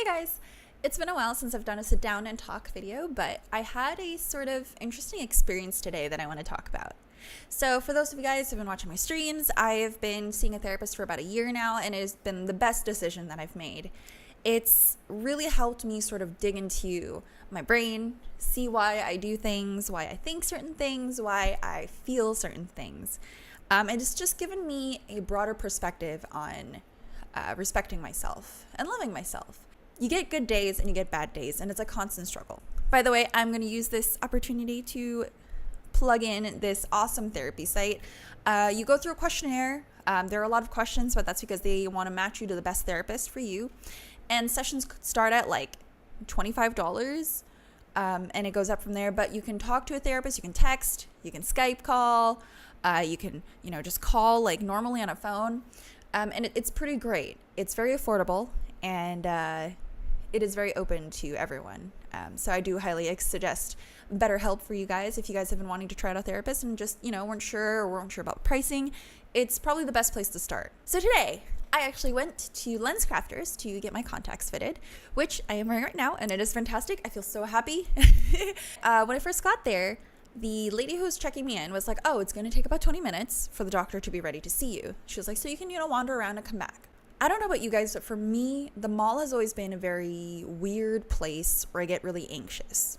Hey guys! It's been a while since I've done a sit down and talk video, but I had a sort of interesting experience today that I want to talk about. So for those of you guys who've been watching my streams, I've been seeing a therapist for about a year now, and it has been the best decision that I've made. It's really helped me sort of dig into my brain, see why I do things, why I think certain things, why I feel certain things. And it's just given me a broader perspective on respecting myself and loving myself. You get good days and you get bad days, and it's a constant struggle. By the way, I'm going to use this opportunity to plug in this awesome therapy site. You go through a questionnaire. There are a lot of questions, but that's because they want to match you to the best therapist for you. And sessions start at like $25, and it goes up from there. But you can talk to a therapist, you can text, you can Skype call, you can, just call like normally on a phone. And it's pretty great. It's very affordable, and it is very open to everyone. So I do highly suggest BetterHelp for you guys. If you guys have been wanting to try out a therapist and just, weren't sure about pricing, it's probably the best place to start. So today, I actually went to LensCrafters to get my contacts fitted, which I am wearing right now, and it is fantastic. I feel so happy. When I first got there, the lady who was checking me in was like, oh, it's going to take about 20 minutes for the doctor to be ready to see you. She was like, so you can, wander around and come back. I don't know about you guys, but for me, the mall has always been a very weird place where I get really anxious.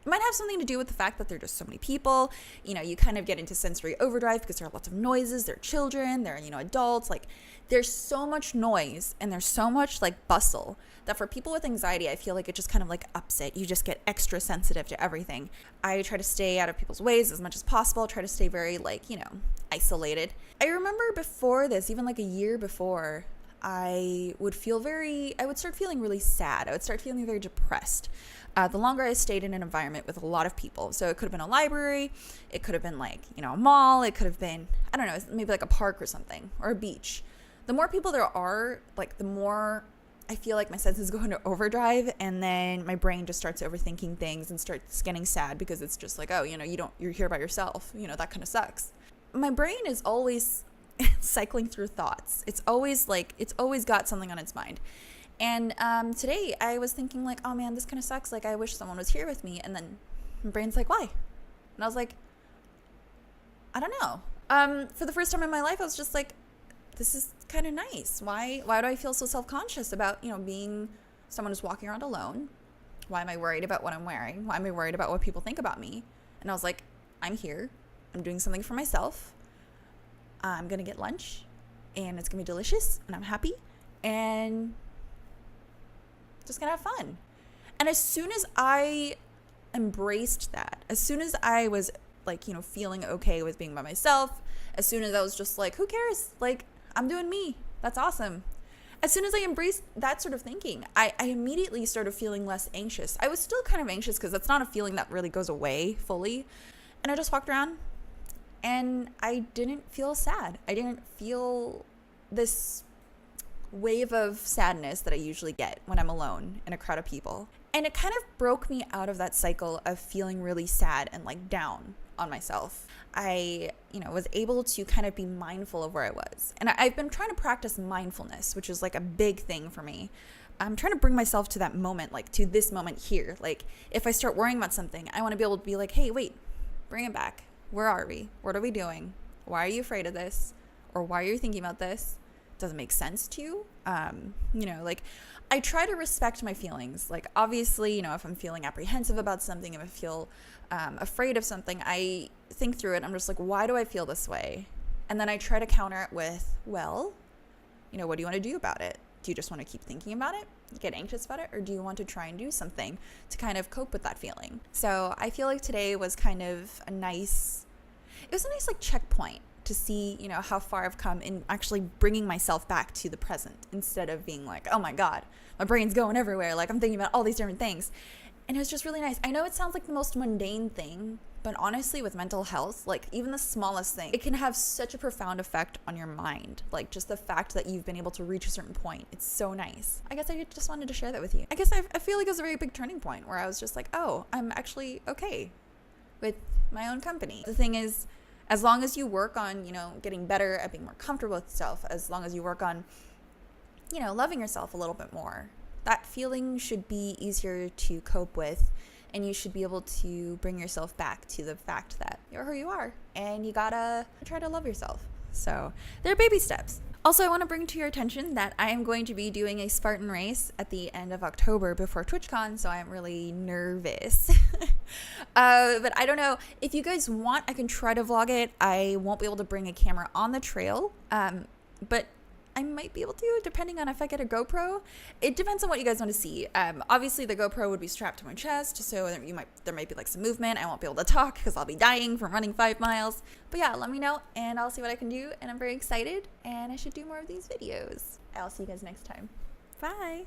It might have something to do with the fact that there are just so many people. You kind of get into sensory overdrive because there are lots of noises. There are children, there are, adults. Like, there's so much noise and there's so much bustle that for people with anxiety, I feel like it just kind of ups it. You just get extra sensitive to everything. I try to stay out of people's ways as much as possible. Try to stay very isolated. I remember before this, even a year before, I would start feeling really sad. I would start feeling very depressed. The longer I stayed in an environment with a lot of people. So it could have been a library, it could have been a mall, it could have been, I don't know, maybe a park or something, or a beach. The more people there are, the more I feel like my senses go into overdrive, and then my brain just starts overthinking things and starts getting sad because it's just you're here by yourself. That kind of sucks. My brain is always cycling through thoughts. It's always got something on its mind. And today I was thinking oh man, this kind of sucks. I wish someone was here with me. And then my brain's like, why? And I was like, I don't know. For the first time in my life, I was just like, this is kind of nice. Why do I feel so self-conscious about, being someone who's walking around alone? Why am I worried about what I'm wearing? Why am I worried about what people think about me? And I was like, I'm here. I'm doing something for myself. I'm going to get lunch, and it's going to be delicious, and I'm happy, and just going to have fun. And as soon as I embraced that, as soon as I was feeling okay with being by myself, as soon as I was just who cares? I'm doing me. That's awesome. As soon as I embraced that sort of thinking, I immediately started feeling less anxious. I was still kind of anxious because that's not a feeling that really goes away fully. And I just walked around, and I didn't feel sad. I didn't feel this wave of sadness that I usually get when I'm alone in a crowd of people. And it kind of broke me out of that cycle of feeling really sad and down on myself. I, was able to kind of be mindful of where I was. And I've been trying to practice mindfulness, which is a big thing for me. I'm trying to bring myself to that moment, to this moment here. If I start worrying about something, I want to be able to be hey, wait, bring it back. Where are we? What are we doing? Why are you afraid of this? Or why are you thinking about this? Does it make sense to you? I try to respect my feelings. Obviously, if I'm feeling apprehensive about something, if I feel afraid of something, I think through it. I'm just why do I feel this way? And then I try to counter it with, well, what do you want to do about it? Do you just want to keep thinking about it, get anxious about it, or do you want to try and do something to kind of cope with that feeling? So I feel like today was kind of a nice checkpoint to see, how far I've come in actually bringing myself back to the present instead of being oh my God, my brain's going everywhere. I'm thinking about all these different things. And it was just really nice. I know it sounds like the most mundane thing, but honestly, with mental health, even the smallest thing, it can have such a profound effect on your mind. Just the fact that you've been able to reach a certain point. It's so nice. I guess I just wanted to share that with you. I guess I feel like it was a very big turning point where I was just oh, I'm actually okay with my own company. The thing is, as long as you work on, getting better at being more comfortable with yourself, as long as you work on, loving yourself a little bit more, that feeling should be easier to cope with, and you should be able to bring yourself back to the fact that you're who you are, and you gotta try to love yourself. So there are baby steps. Also, I want to bring to your attention that I am going to be doing a Spartan race at the end of October before TwitchCon, so I'm really nervous. But I don't know. If you guys want, I can try to vlog it. I won't be able to bring a camera on the trail, but I might be able to, depending on if I get a GoPro. It depends on what you guys want to see. Obviously, the GoPro would be strapped to my chest, so there might be like some movement. I won't be able to talk because I'll be dying from running 5 miles. But yeah, let me know, and I'll see what I can do. And I'm very excited, and I should do more of these videos. I'll see you guys next time. Bye.